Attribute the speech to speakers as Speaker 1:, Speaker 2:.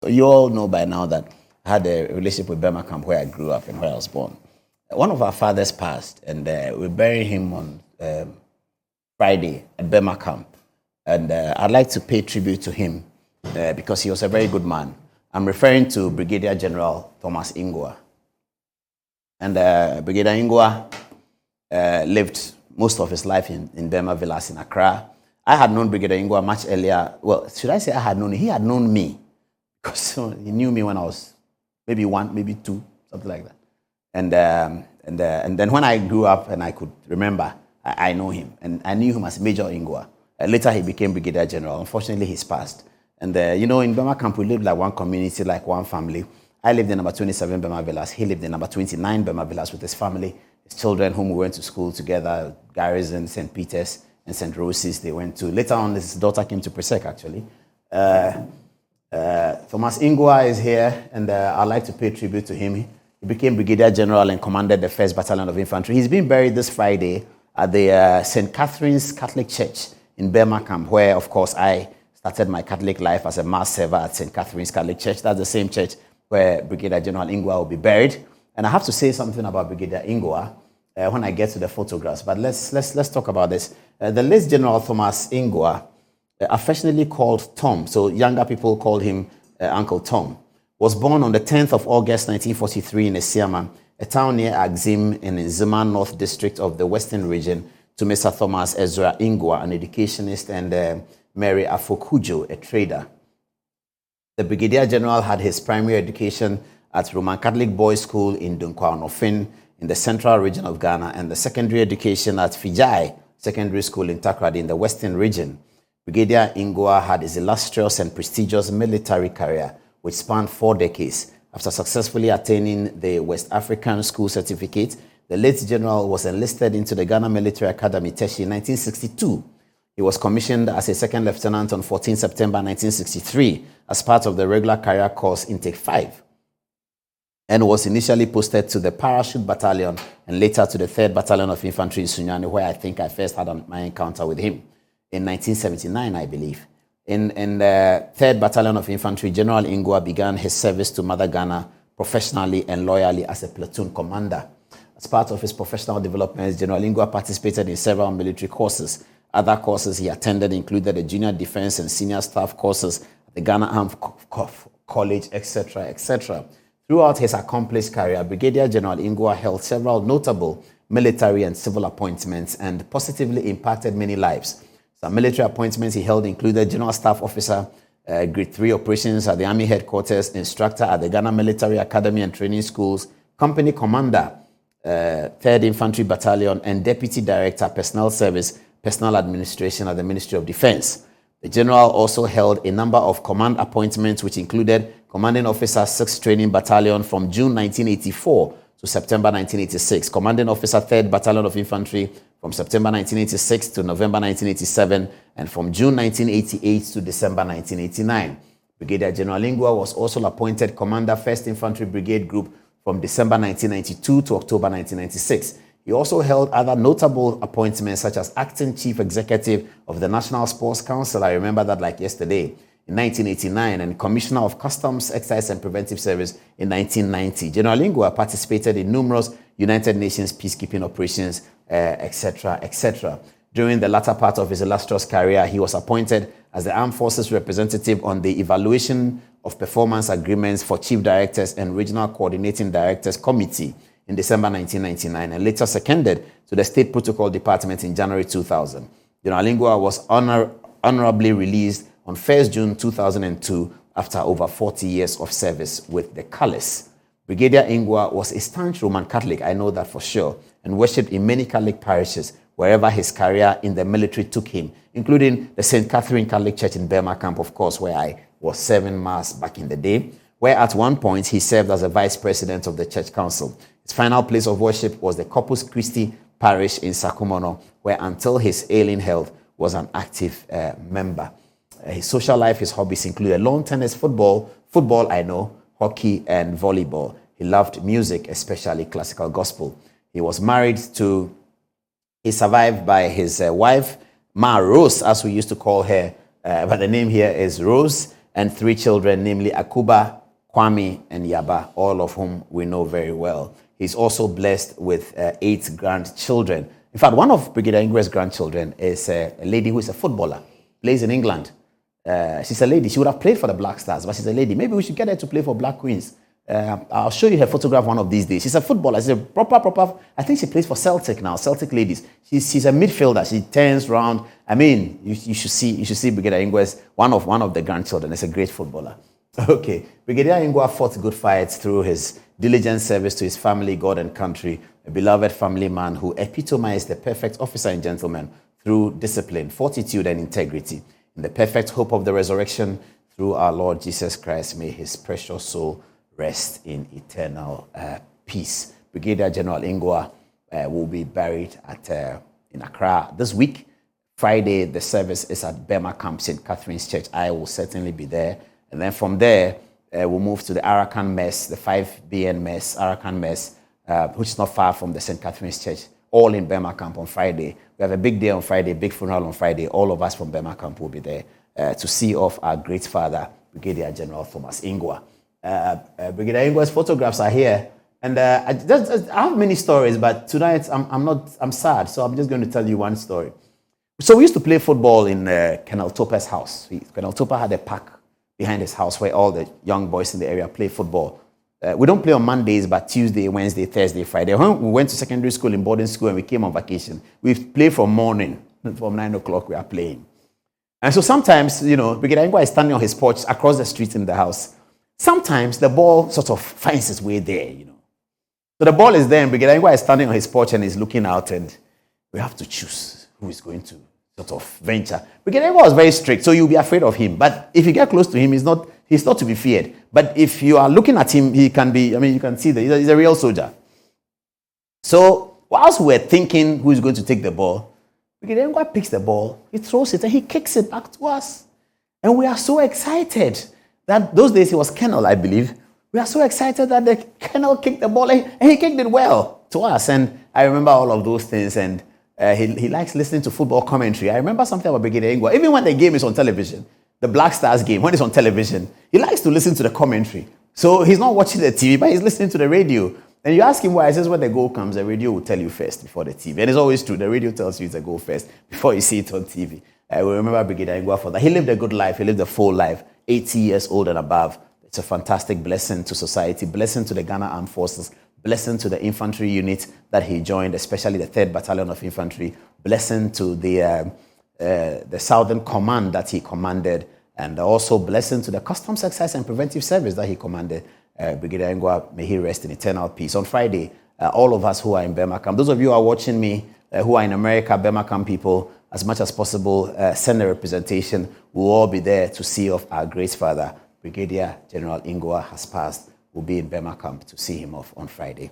Speaker 1: So you all know by now that I had a relationship with Burma camp where I grew up and where I was born. One of our fathers passed, and we buried him on Friday at Burma camp. And I'd like to pay tribute to him because he was a very good man. I'm referring to Brigadier General Thomas Nguah. And Brigadier Nguah lived most of his life in Burma Villas in Accra. I had known Brigadier Nguah much earlier. Well, should I say I had known him? He had known me because he knew me when I was maybe 1, maybe 2, something like that. And then when I grew up and I could remember, I know him. And I knew him as Major Nguah. Later, he became Brigadier General. Unfortunately, he's passed. And, in Burma camp, we lived like one community, like one family. I lived in number 27 Burma Villas. He lived in number 29 Burma Villas with his family, his children, whom we went to school together, Garrison, St. Peter's, and St. Rosie's they went to. Later on, his daughter came to Presec, actually. Thomas Nguah is here, and I'd like to pay tribute to him. He became Brigadier General and commanded the 1st Battalion of Infantry. He's been buried this Friday at the St. Catherine's Catholic Church in Burma camp, where, of course, I started my Catholic life as a mass server at St. Catherine's Catholic Church. That's the same church where Brigadier General Nguah will be buried. And I have to say something about Brigadier Nguah when I get to the photographs. But let's talk about this. The late General Thomas Nguah, affectionately called Tom, so younger people called him Uncle Tom, was born on the 10th of August 1943 in Esiama, a town near Axim in Zima North District of the Western Region, to Mr. Thomas Ezra Nguah, an educationist, and Mary Afokujo, a trader. The Brigadier General had his primary education at Roman Catholic Boys' School in Dunkwa-Onofin in the central region of Ghana, and the secondary education at Fijai Secondary School in Takoradi in the Western region. Brigadier Nguah had his illustrious and prestigious military career, which spanned 4 decades. After successfully attaining the West African School Certificate, the late general was enlisted into the Ghana Military Academy, Teshi, in 1962. He was commissioned as a second lieutenant on 14 September 1963 as part of the regular career course Intake 5, and was initially posted to the Parachute Battalion and later to the 3rd Battalion of Infantry in Sunyani, where I think I first had my encounter with him in 1979, I believe. In the 3rd Battalion of Infantry, General Nguah began his service to Mother Ghana professionally and loyally as a platoon commander. As part of his professional developments, General Nguah participated in several military courses. Other courses he attended included the Junior Defense and Senior Staff courses at the Ghana Armed College, etc., etc. Throughout his accomplished career, Brigadier General Nguah held several notable military and civil appointments and positively impacted many lives. Some military appointments he held included General Staff Officer, Grade 3 Operations at the Army Headquarters, Instructor at the Ghana Military Academy and Training Schools, Company Commander, 3rd Infantry Battalion, and Deputy Director, Personnel Service, Personnel Administration at the Ministry of Defense. The General also held a number of command appointments, which included Commanding Officer, 6th Training Battalion from June 1984 to September 1986, Commanding Officer, 3rd Battalion of Infantry from September 1986 to November 1987, and from June 1988 to December 1989. Brigadier General Nguah was also appointed Commander, 1st Infantry Brigade Group from December 1992 to October 1996. He also held other notable appointments, such as Acting Chief Executive of the National Sports Council, I remember that like yesterday, in 1989, and Commissioner of Customs, Excise and Preventive Service in 1990. General Nguah participated in numerous United Nations peacekeeping operations, etc., etc. During the latter part of his illustrious career, he was appointed as the Armed Forces representative on the Evaluation of Performance Agreements for Chief Directors and Regional Coordinating Directors Committee in December 1999, and later seconded to the State Protocol Department in January 2000. General Nguah was honorably released on 1st June 2002 after over 40 years of service with the colours. Brigadier Nguah was a staunch Roman Catholic, I know that for sure, and worshipped in many Catholic parishes wherever his career in the military took him, including the St. Catherine Catholic Church in Burma camp, of course, where I was serving Mass back in the day, where at one point he served as a vice president of the church council. His final place of worship was the Corpus Christi parish in Sakumono, where until his ailing health was an active member. His social life, his hobbies included lawn tennis, football, I know, hockey, and volleyball. He loved music, especially classical gospel. He was survived by his wife, Ma Rose, as we used to call her, but the name here is Rose, and 3 children, namely Akuba, Kwame, and Yaba, all of whom we know very well. He's also blessed with 8 grandchildren. In fact, one of Brigadier Nguah's grandchildren is a lady who is a footballer, plays in England. She's a lady. She would have played for the Black Stars, but she's a lady. Maybe we should get her to play for Black Queens. I'll show you her photograph one of these days. She's a footballer. She's a proper. I think she plays for Celtic now. Celtic ladies. She's a midfielder. She turns round. I mean, you should see Brigadier Nguah's one of the grandchildren. Is a great footballer. Okay, Brigadier Nguah fought good fights through his diligent service to his family, God, and country. A beloved family man who epitomized the perfect officer and gentleman through discipline, fortitude, and integrity. In the perfect hope of the resurrection through our Lord Jesus Christ, may his precious soul rest in eternal peace. Brigadier General Nguah will be buried in Accra this week. Friday, the service is at Burma Camp, St. Catherine's Church. I will certainly be there. And then from there, we'll move to the Arakan Mess, the 5 BN Mess, Arakan Mess, which is not far from the St. Catherine's Church, all in Burma Camp on Friday. We have a big day on Friday, big funeral on Friday. All of us from Burma Camp will be there to see off our great father, Brigadier General Thomas Nguah. Brigadier Nguah's photographs are here. And I have many stories, but tonight I'm sad, so I'm just going to tell you one story. So we used to play football in Colonel Topper's house. Colonel Topper had a park behind his house where all the young boys in the area play football. We don't play on Mondays, but Tuesday, Wednesday, Thursday, Friday. When we went to secondary school in boarding school and we came on vacation, we played from morning. From 9 o'clock we are playing. And so sometimes, Brigadier Nguah is standing on his porch across the street in the house. Sometimes the ball sort of finds its way there, So the ball is there and Brigadier Nguah is standing on his porch and he's looking out, and we have to choose who is going to sort of venture. Brigadier Nguah was very strict, so you'll be afraid of him. But if you get close to him, he's not to be feared. But if you are looking at him, he can be, you can see that he's a real soldier. So whilst we're thinking who is going to take the ball, Brigadier Nguah picks the ball, he throws it, and he kicks it back to us. And we are so excited that those days he was Colonel, I believe. We are so excited that the Colonel kicked the ball, and he kicked it well to us. And I remember all of those things, and he likes listening to football commentary. I remember something about Brigadier Nguah. Even when the game is on television, the Black Stars game, when it's on television, he likes to listen to the commentary. So he's not watching the TV, but he's listening to the radio. And you ask him why, he says when the goal comes, the radio will tell you first before the TV. And it's always true. The radio tells you it's a goal first before you see it on TV. I will remember Brigadier Nguah for that. He lived a good life. He lived a full life, 80 years old and above. It's a fantastic blessing to society, blessing to the Ghana Armed Forces, blessing to the infantry unit that he joined, especially the 3rd Battalion of Infantry, blessing to the Southern Command that he commanded, and also blessing to the Customs Exercise and Preventive Service that he commanded. Brigadier Nguah, may he rest in eternal peace. On Friday, all of us who are in Burma Camp, those of you who are watching me, who are in America, Burma Camp people, as much as possible, send a representation. We'll all be there to see off our great father. Brigadier General Nguah has passed. We'll be in Burma Camp to see him off on Friday.